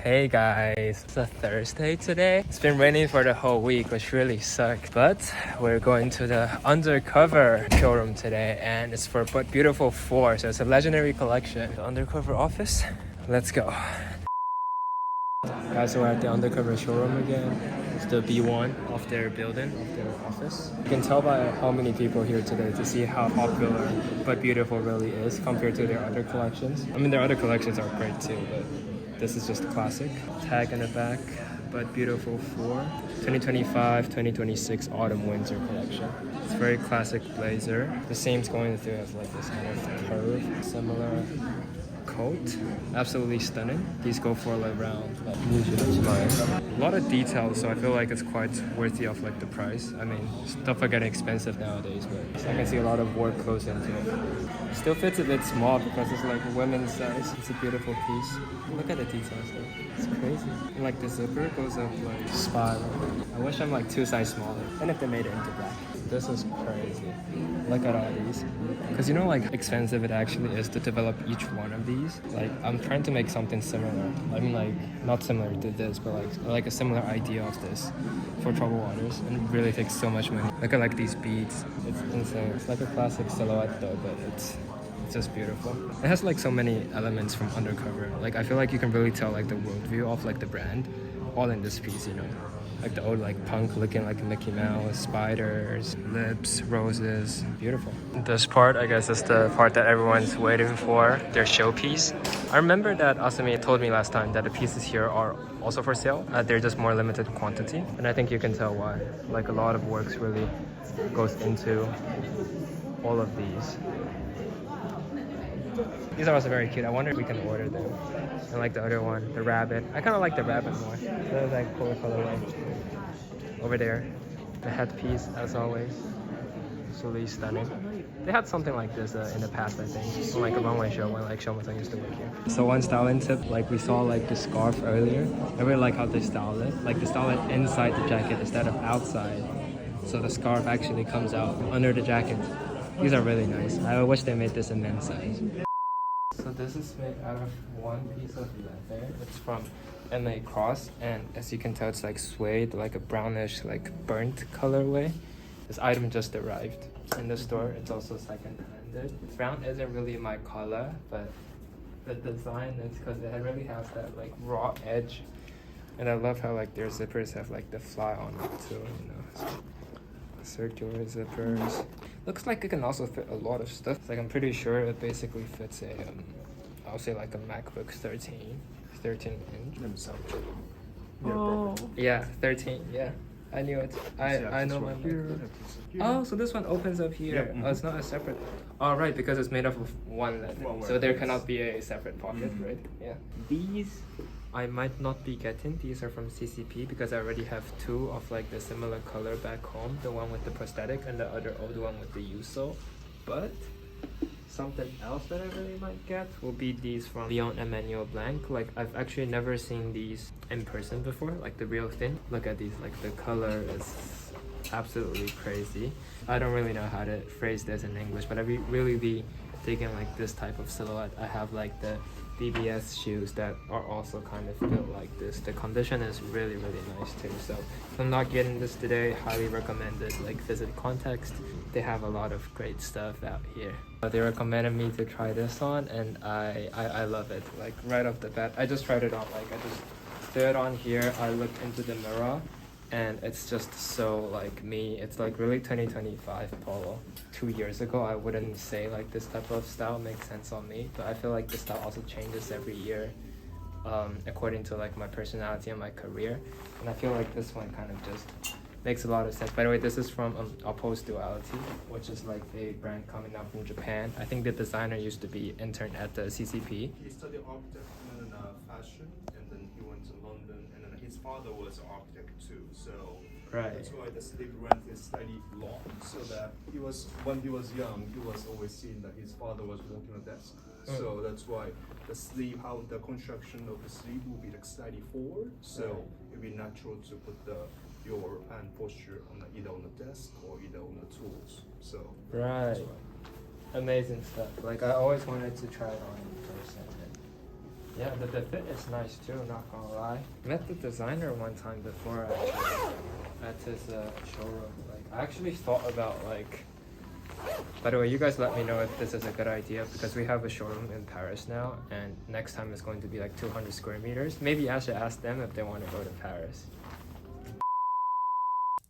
Hey guys, it's a Thursday today. It's been raining for the whole week, which really sucked. But we're going to the Undercover showroom today, and it's for But Beautiful 4, so it's a legendary collection. The Undercover office, let's go. Guys, so we're at the Undercover showroom again. It's the B1 of their building, of their office. You can tell by how many people here today to see how popular But Beautiful really is compared to their other collections. I mean, their other collections are great too, but this is just classic. Tag in the back, But Beautiful 4, 2025-2026 Autumn Winter collection. It's very classic blazer. The seam's going through as like this kind of curve, similar coat. Absolutely stunning. These go for like around like a lot of details, so I feel like it's quite worthy of like the price. I mean, stuff are getting expensive nowadays, but I can see a lot of work goes into it. Still fits a bit small because it's like a women's size. It's a beautiful piece. Look at the details though. It's crazy. And like the zipper goes up like spiral. I wish I'm like 2 sizes smaller. And if they made it into black. This is crazy. Look at all these. Because you know like expensive it actually is to develop each one of these. Like I'm trying to make something similar. I mean like not similar to this, but like a similar idea of this for troubled waters. And it really takes so much money. Look at like these beads. It's insane. It's like a classic silhouette though, but it's just beautiful. It has like so many elements from Undercover. Like I feel like you can really tell like the worldview of like the brand all in this piece, you know. Like the old like punk looking like Mickey Mouse, spiders, lips, roses, beautiful. This part I guess is the part that everyone's waiting for, their showpiece. I remember that Asami told me last time that the pieces here are also for sale. They're just more limited quantity, and I think you can tell why. Like a lot of works really goes into all of these. These are also very cute. I wonder if we can order them. And like the other one, the rabbit. I kind of like the rabbit more. They're like cool colorway. Over there, the headpiece as always. It's really stunning. They had something like this in the past, I think, on like a runway show when like Showroom used to work here. So one styling tip, like we saw like the scarf earlier. I really like how they style it. Like they style it inside the jacket instead of outside. So the scarf actually comes out under the jacket. These are really nice. I wish they made this in men's size. So this is made out of one piece of leather. It's from MA Cross, and as you can tell, it's like suede, like a brownish, like burnt colorway. This item just arrived in the store. It's also second-handed. Brown isn't really my color, but the design is because it really has that like raw edge, and I love how like their zippers have like the fly on it too. You know, circular zippers. Looks like it can also fit a lot of stuff. Like I'm pretty sure it basically fits a I'll say like a MacBook 13 inch. Oh. Yeah, 13. Yeah, I knew it. I know my MacBook. Oh, so this one opens up here. Oh, it's not a separate. Oh, right, because it's made up of one leather, so there cannot be a separate pocket, right? Yeah. These I might not be getting. These are from CCP because I already have 2 of like the similar color back home. The one with the prosthetic and the other old one with the Yuso. But something else that I really might get will be these from Leon Emmanuel Blanc. Like I've actually never seen these in person before, like the real thing. Look at these, like the color is absolutely crazy. I don't really know how to phrase this in English, but I really be taking like this type of silhouette. I have like the BBS shoes that are also kind of built like this. The condition is really nice too. So if I'm not getting this today, highly recommended. Like visit Context. They have a lot of great stuff out here. They recommended me to try this on, and I love it. Like right off the bat, I just tried it on. Like I just threw it on here. I looked into the mirror, and it's just so like me. It's like really 2025 polo. 2 years ago I wouldn't say like this type of style makes sense on me, but I feel like the style also changes every year according to like my personality and my career, and I feel like this one kind of just makes a lot of sense. By the way, this is from Opposed Duality, which is like a brand coming out from Japan. I think the designer used to be intern at the CCP. He studied architecture and fashion, and then he went to London, and then his father was an architect too, so Right. that's why the sleeve length is slightly long, so that when he was young, he was always seeing that his father was working on a desk. So that's why the sleeve, how the construction of the sleeve will be like slightly forward, so it'll be natural to put your hand posture on either on the desk or either on the tools. So Right. Amazing stuff. Like I always wanted to try it on in person. Yeah, the fit is nice too, not gonna lie. Met the designer one time before actually at his showroom. Like I actually thought about like, by the way, you guys let me know if this is a good idea because we have a showroom in Paris now and next time it's going to be like 200 square meters. Maybe I should ask them if they want to go to Paris.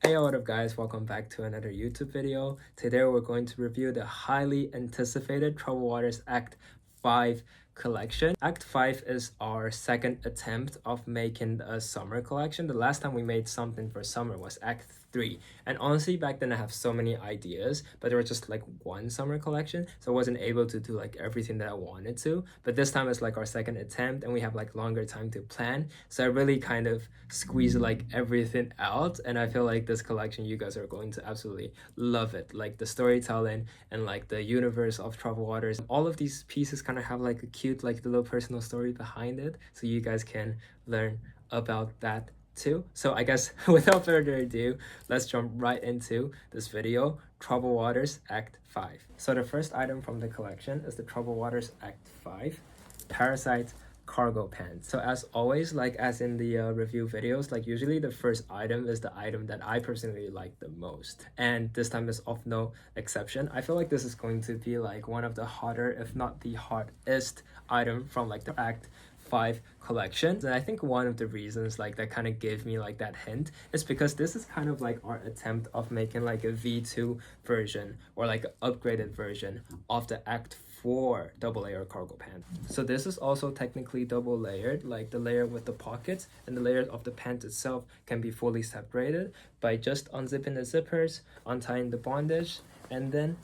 Hey, what up guys, welcome back to another YouTube video. Today we're going to review the highly anticipated Troubled Waters Act 5 collection. Act 5 is our second attempt of making a summer collection. The last time we made something for summer was Act 3. And honestly, back then I have so many ideas, but there was just like one summer collection, so I wasn't able to do like everything that I wanted to. But this time it's like our second attempt and we have like longer time to plan. So I really kind of squeezed like everything out, and I feel like this collection, you guys are going to absolutely love it. Like the storytelling and like the universe of Troubled Waters. All of these pieces kind of have like a cute like little personal story behind it, so you guys can learn about that too. So I guess without further ado, let's jump right into this video. Troubled Waters Act 5. So the first item from the collection is the Troubled Waters Act 5 Parasite cargo pants. So as always, like as in the review videos, like usually the first item is the item that I personally like the most, and this time is of no exception. I feel like this is going to be like one of the hotter, if not the hottest item from like the Act 5 collection. And I think one of the reasons like that kind of gave me like that hint is because this is kind of like our attempt of making like a V2 version or like an upgraded version of the Act 4 double layer cargo pants. So this is also technically double layered, like the layer with the pockets and the layer of the pant itself can be fully separated by just unzipping the zippers, untying the bondage, and then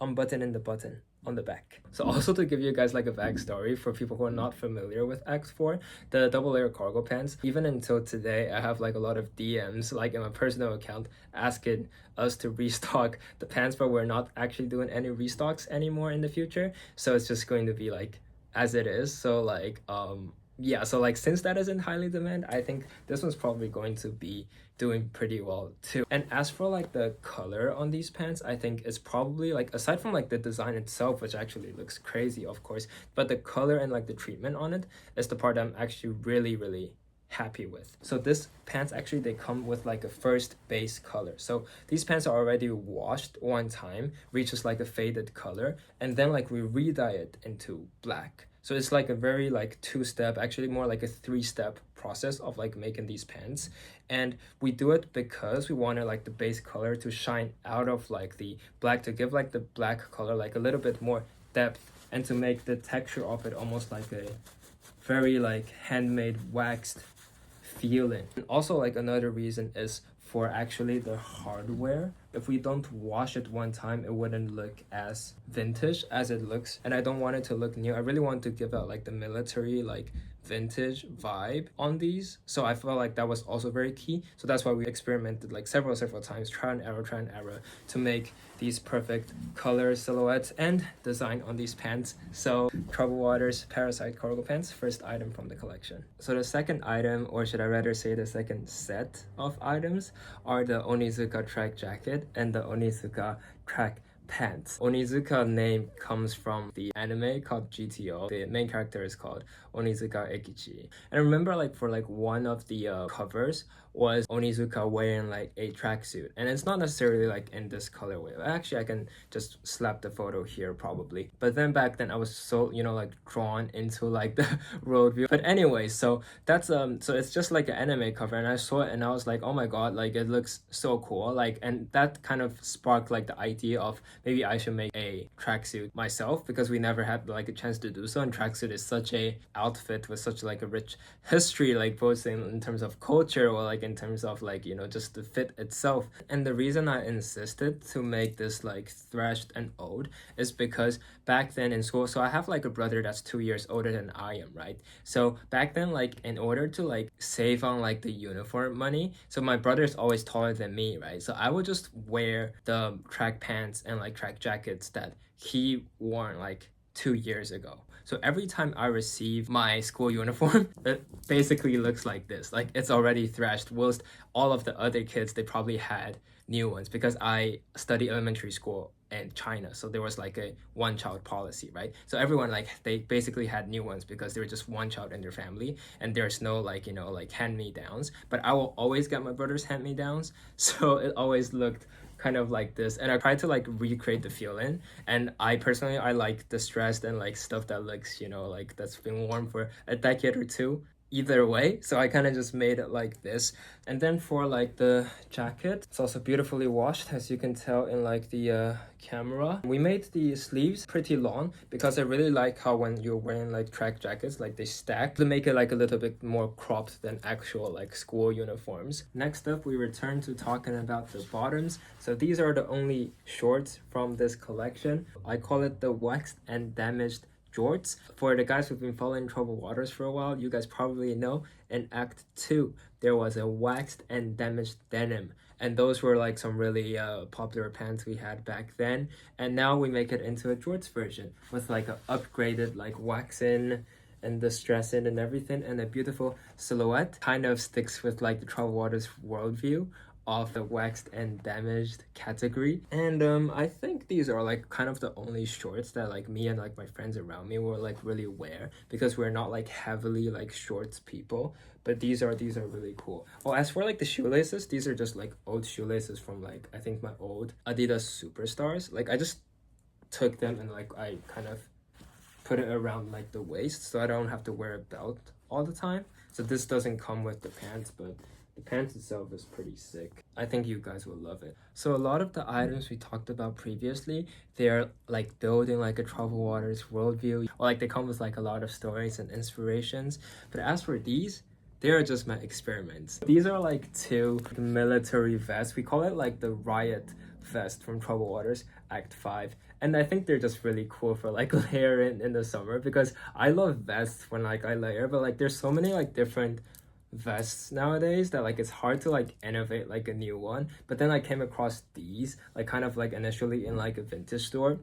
unbuttoning the button on the back. So also to give you guys like a backstory for people who are not familiar with Act 4, the double layer cargo pants, even until today, I have like a lot of DMs like in my personal account asking us to restock the pants, but we're not actually doing any restocks anymore in the future. So it's just going to be like as it is. So like yeah, so like since that is in highly demand, I think this one's probably going to be doing pretty well too. And as for like the color on these pants, I think it's probably like, aside from like the design itself, which actually looks crazy of course, but the color and like the treatment on it is the part I'm actually really happy with. So this pants actually, they come with like a first base color. So these pants are already washed one time, reaches like a faded color, and then like we re-dye it into black. So it's like a very like two-step, actually more like a three-step process of like making these pants. And we do it because we wanted like the base color to shine out of like the black, to give like the black color like a little bit more depth, and to make the texture of it almost like a very like handmade waxed feeling. And also like another reason is for actually the hardware. If we don't wash it one time, it wouldn't look as vintage as it looks, and I don't want it to look new. I really want to give out like the military like vintage vibe on these, so I felt like that was also very key. So that's why we experimented like several times, try and error to make these perfect color silhouettes and design on these pants. So Troubled Waters Parasite cargo pants, first item from the collection. So the second item, or should I rather say the second set of items, are the Onizuka track jacket and the Onizuka track pants. Onizuka name comes from the anime called GTO. The main character is called Onizuka Ekichi. And I remember like for like one of the covers was Onizuka wearing like a tracksuit, and it's not necessarily like in this colorway. Actually, I can just slap the photo here probably. But then back then I was so, you know, like drawn into like the road view. But anyway, so that's so it's just like an anime cover, and I saw it and I was like, oh my god, like it looks so cool. Like, and that kind of sparked like the idea of maybe I should make a tracksuit myself, because we never had like a chance to do so, and tracksuit is such a outfit with such like a rich history, like both in terms of culture or like in terms of like, you know, just the fit itself. And the reason I insisted to make this like thrashed and old is because back then in school, so I have like a brother that's 2 years older than I am, right? So back then, like in order to like save on like the uniform money, so my brother is always taller than me, right? So I would just wear the track pants and like track jackets that he wore like 2 years ago. So every time I receive my school uniform, it basically looks like this. Like it's already thrashed, whilst all of the other kids, they probably had new ones because I study elementary school in China. So there was like a one child policy, right? So everyone like they basically had new ones because they were just one child in their family and there's no like, like hand-me-downs. But I will always get my brother's hand-me-downs. So it always looked kind of like this, and I tried to like recreate the feeling. And I personally I like distressed and like stuff that looks like that's been worn for a decade or two either way. So I kind of just made it like this. And then for like the jacket, it's also beautifully washed, as you can tell in like the camera. We made the sleeves pretty long because I really like how when you're wearing like track jackets, like they stack to make it like a little bit more cropped than actual like school uniforms. Next up, we return to talking about the bottoms. So these are the only shorts from this collection. I call it the waxed and damaged jorts. For the guys who've been following Troubled Waters for a while, you guys probably know in Act 2 there was a waxed and damaged denim, and those were like some really popular pants we had back then. And now we make it into a jorts version with like a upgraded like waxing and the stressing and everything, and a beautiful silhouette. Kind of sticks with like the Troubled Waters worldview of the waxed and damaged category. And I think these are like kind of the only shorts that like me and like my friends around me will like really wear, because we're not like heavily like shorts people. But these are really cool. Oh, as for like the shoelaces, these are just like old shoelaces from like I think my old Adidas Superstars. Like I just took them and like I kind of put it around like the waist so I don't have to wear a belt all the time. So this doesn't come with the pants, but the pants itself is pretty sick. I think you guys will love it. So a lot of the items we talked about previously, they're like building like a Troubled Waters worldview, or like they come with like a lot of stories and inspirations. But as for these, they are just my experiments. These are like two military vests. We call it like the riot vest from Troubled Waters Act 5. And I think they're just really cool for like layering in the summer, because I love vests when like I layer, but like there's so many like different vests nowadays that like it's hard to like innovate like a new one. But then I came across these like kind of like initially in like a vintage store,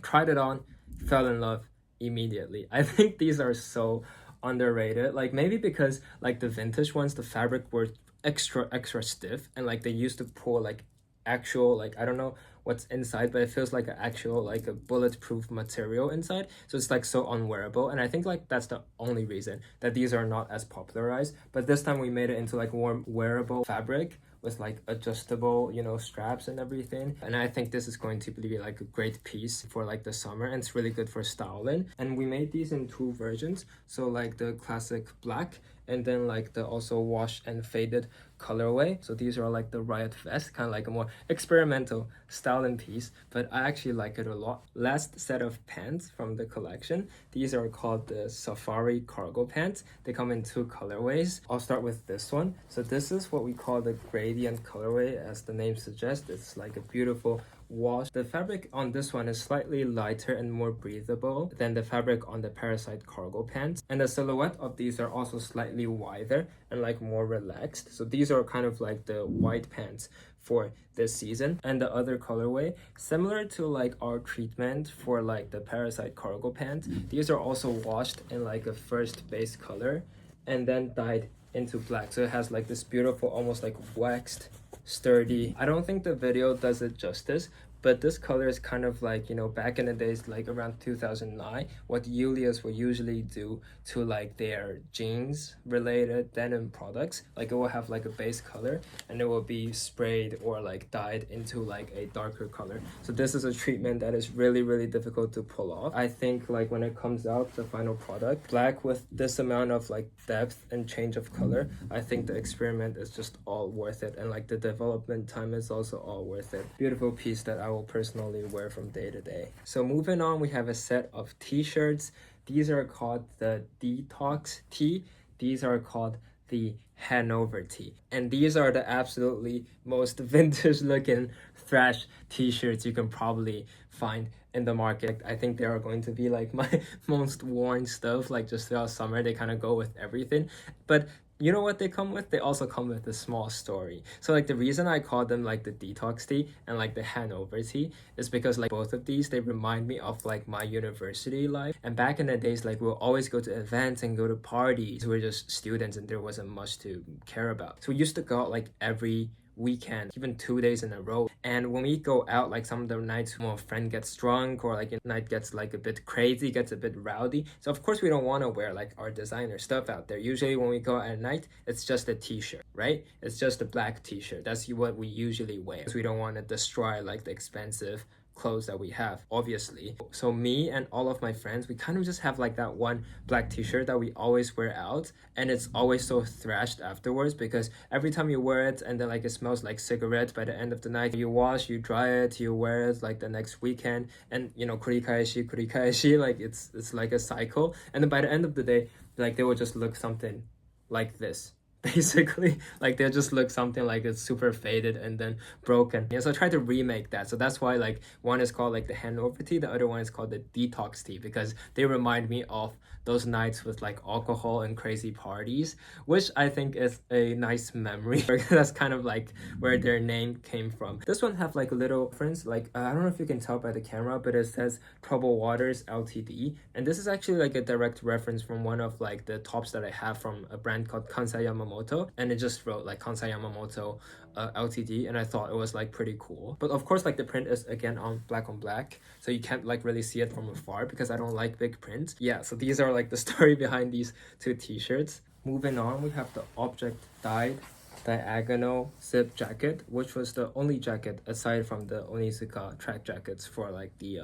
tried it on, fell in love immediately. I think these are so underrated, like maybe because like the vintage ones, the fabric were extra stiff, and like they used to pour like actual like I don't know what's inside, but it feels like an actual like a bulletproof material inside, so it's like so unwearable. And I think like that's the only reason that these are not as popularized. But this time we made it into like warm wearable fabric with like adjustable straps and everything. And I think this is going to be like a great piece for like the summer, and it's really good for styling. And we made these in two versions, so like the classic black and then like the also washed and faded colorway. So these are like the riot vest, kind of like a more experimental styling piece, but I actually like it a lot. Last set of pants from the collection, these are called the Safari cargo pants. They come in two colorways. I'll start with this one. So this is what we call the gradient colorway, as the name suggests. It's like a beautiful wash. The fabric on this one is slightly lighter and more breathable than the fabric on the Parasite cargo pants, and the silhouette of these are also slightly wider and like more relaxed. So these are kind of like the white pants for this season. And the other colorway, similar to like our treatment for like the Parasite cargo pants, these are also washed in like a first base color and then dyed into black. So it has like this beautiful almost like waxed sturdy. I don't think the video does it justice, but this color is kind of like back in the days, like around 2009, what Julius will usually do to like their jeans related denim products. Like it will have like a base color and it will be sprayed or like dyed into like a darker color. So this is a treatment that is really difficult to pull off. I think like when it comes out, the final product black with this amount of like depth and change of color, I think the experiment is just all worth it, and like the development time is also all worth it. Beautiful piece that I will personally wear from day to day. So moving on, we have a set of t-shirts. These are called the Detox tee. These are called the Hanover tee. And these are the absolutely most vintage looking thrash t-shirts you can probably find in the market. I think they are going to be like my most worn stuff, like just throughout summer. They kind of go with everything. But You know what they come with? They also come with a small story. So like the reason I call them like the detox tea and like the hangover tea is because like both of these, they remind me of like my university life. And back in the days, like we'll always go to events and go to parties. We were just students and there wasn't much to care about. So we used to go out like every weekend, even 2 days in a row. And when we go out, like some of the nights when a friend gets drunk or like a night gets like a bit crazy, gets a bit rowdy, so of course we don't want to wear like our designer stuff out there. Usually when we go out at night, it's just a t-shirt, right? It's just a black t-shirt. That's what we usually wear, because we don't want to destroy like the expensive clothes that we have, obviously. So me and all of my friends, we kind of just have like that one black t-shirt that we always wear out, and it's always so thrashed afterwards because every time you wear it and then like it smells like cigarette by the end of the night. You wash, you dry it, you wear it like the next weekend, and you know, kurikaeshi, like it's like a cycle. And then by the end of the day, like they will just look something like this. Basically, like they'll just look something like it's super faded and then broken. Yeah, so I try to remake that. So that's why like one is called like the hangover tea, the other one is called the detox tea, because they remind me of those nights with like alcohol and crazy parties, which I think is a nice memory. That's kind of like where their name came from. This one have like a little difference, like I don't know if you can tell by the camera, but it says Troubled Waters Ltd, and this is actually like a direct reference from one of like the tops that I have from a brand called Kansai Yamamoto, and it just wrote like Kansai Yamamoto Ltd, and I thought it was like pretty cool. But of course like the print is again on black, so you can't like really see it from afar because I don't like big print. Yeah, so these are like the story behind these two t-shirts. Moving on, we have the object dyed diagonal zip jacket, which was the only jacket aside from the Onizuka track jackets for like the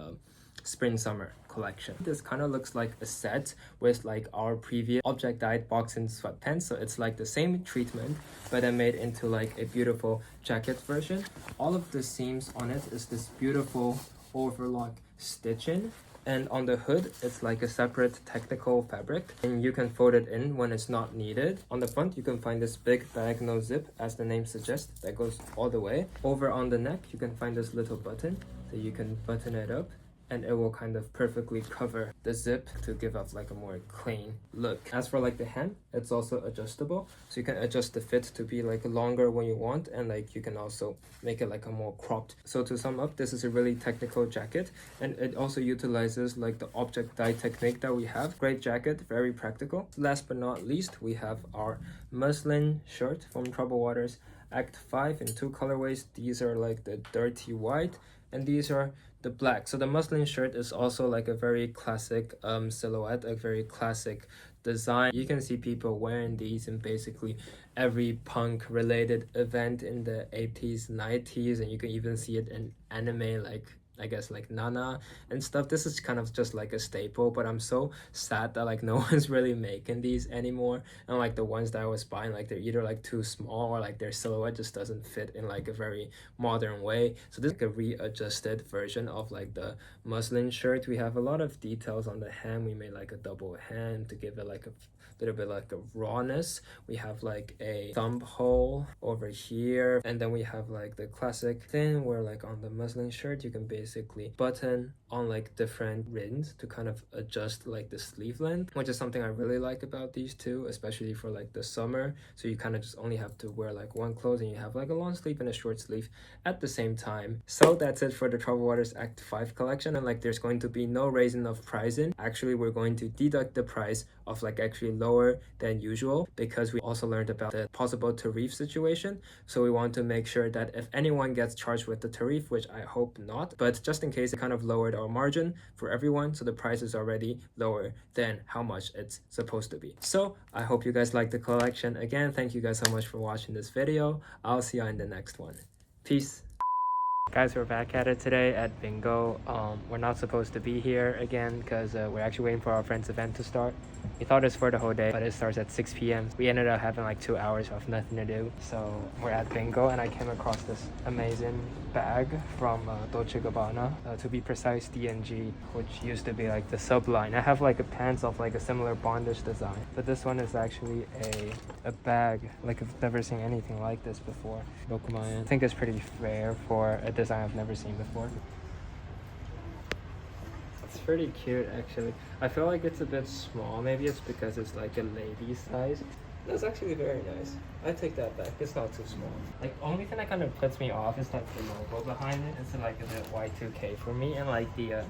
spring summer collection. This kind of looks like a set with like our previous object dyed boxing sweatpants, so it's like the same treatment but then made into like a beautiful jacket version. All of the seams on it is this beautiful overlock stitching, and on the hood it's like a separate technical fabric, and you can fold it in when it's not needed. On the front you can find this big diagonal zip, as the name suggests, that goes all the way. Over on the neck you can find this little button, so you can button it up and it will kind of perfectly cover the zip to give off like a more clean look. As for like the hem, it's also adjustable, so you can adjust the fit to be like longer when you want, and like you can also make it like a more cropped. So to sum up, this is a really technical jacket, and it also utilizes like the object dye technique that we have. Great jacket, very practical. Last but not least, we have our muslin shirt from Troubled Waters Act 5 in two colorways. These are like the dirty white, and these are the black. So the muslin shirt is also like a very classic silhouette, a very classic design. You can see people wearing these in basically every punk related event in the 80s, 90s, and you can even see it in anime like I guess like Nana and stuff. This is kind of just like a staple, but I'm so sad that like no one's really making these anymore, and like the ones that I was buying, like they're either like too small or like their silhouette just doesn't fit in like a very modern way. So this is like a readjusted version of like the muslin shirt. We have a lot of details on the hem. We made like a double hem to give it like a little bit like a rawness. We have like a thumb hole over here, and then we have like the classic thing where like on the muslin shirt you can basically button on like different rims to kind of adjust like the sleeve length, which is something I really like about these two, especially for like the summer. So you kind of just only have to wear like one clothes and you have like a long sleeve and a short sleeve at the same time. So that's it for the Troubled Waters Act 5 collection, and like there's going to be no raising of pricing. Actually, we're going to deduct the price of like actually lower than usual, because we also learned about the possible tariff situation. So we want to make sure that if anyone gets charged with the tariff, which I hope not, but just in case, it kind of lowered our margin for everyone, so the price is already lower than how much it's supposed to be. So I hope you guys like the collection. Again, thank you guys so much for watching this video. I'll see you in the next one. Peace. Guys, we're back at it today at Bingo. We're not supposed to be here again because we're actually waiting for our friend's event to start. We thought it's for the whole day, but it starts at 6 p.m. We ended up having like 2 hours of nothing to do. So we're at Bingo, and I came across this amazing bag from Dolce & Gabbana. To be precise, D&G, which used to be like the subline. I have like a pants of like a similar bondage design, but this one is actually a bag. Like I've never seen anything like this before. I think it's pretty rare for a design I've never seen before. It's pretty cute actually. I feel like it's a bit small. Maybe it's because it's like a lady size. That's actually very nice. I take that back. It's not too small. Like only thing that kind of puts me off is like the logo behind it. It's like a bit Y2K for me, and like the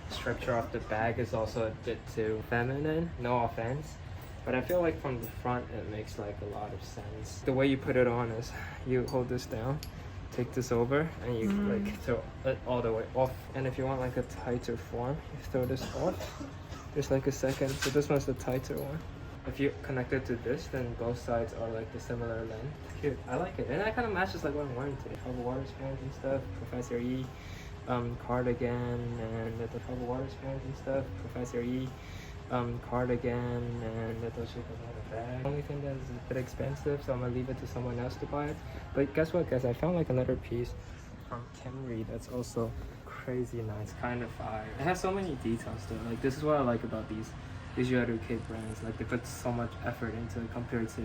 structure of the bag is also a bit too feminine. No offense, but I feel like from the front it makes like a lot of sense. The way you put it on is you hold this down, take this over, and you like throw it all the way off. And if you want like a tighter form, you throw this off. There's like a second, so this one's the tighter one. If you connect it to this, then both sides are like the similar length. Cute, I like it. And that kind of matches like what I'm wearing today. Couple water spans and stuff, Professor E cardigan, and the couple water spans and stuff, Professor E cardigan, and the Dolce & Gabbana bag. Only thing that is a bit expensive, so I'm gonna leave it to someone else to buy it. But guess what, guys? I found like another piece from Camry that's also crazy nice, kind of fire. It has so many details to it. Like this is what I like about these educate brands. Like they put so much effort into it compared to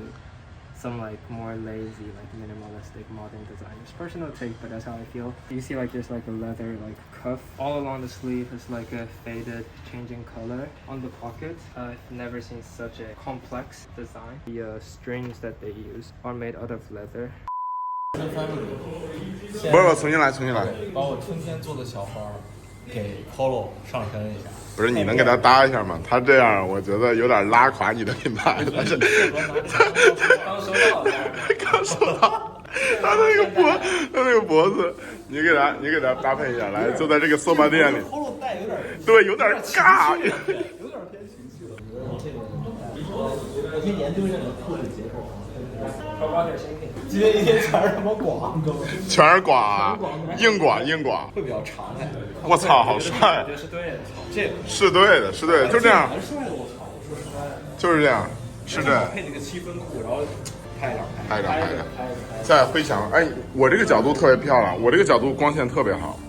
some like more lazy, like minimalistic modern designers. Personal take, but that's how I feel. You see like there's like a leather like cuff all along the sleeve. It's like a faded changing color on the pocket. I've never seen such a complex design. The strings that they use are made out of leather. 不是，我重新来，重新来。把我春天做的小花给 Polo 上身一下。不是，你能给他搭一下吗？他这样我觉得有点拉垮你的品牌了。刚收到，刚收到，他那个脖子，你给他搭配一下，来，就在这个索马店里。Polo 带有点，对，有点尬。有点偏情绪了。我可以研究一下你的裤子结构。今天一天全是他妈广，全是寡，硬寡，会比较长哎。我操，好帅！这是对的，这是对的，是对的，就这样，蛮帅的，我操！我说实在，就是这样，是这样。配那个7分裤，然后拍一张。再回想，哎，我这个角度特别漂亮，我这个角度光线特别好。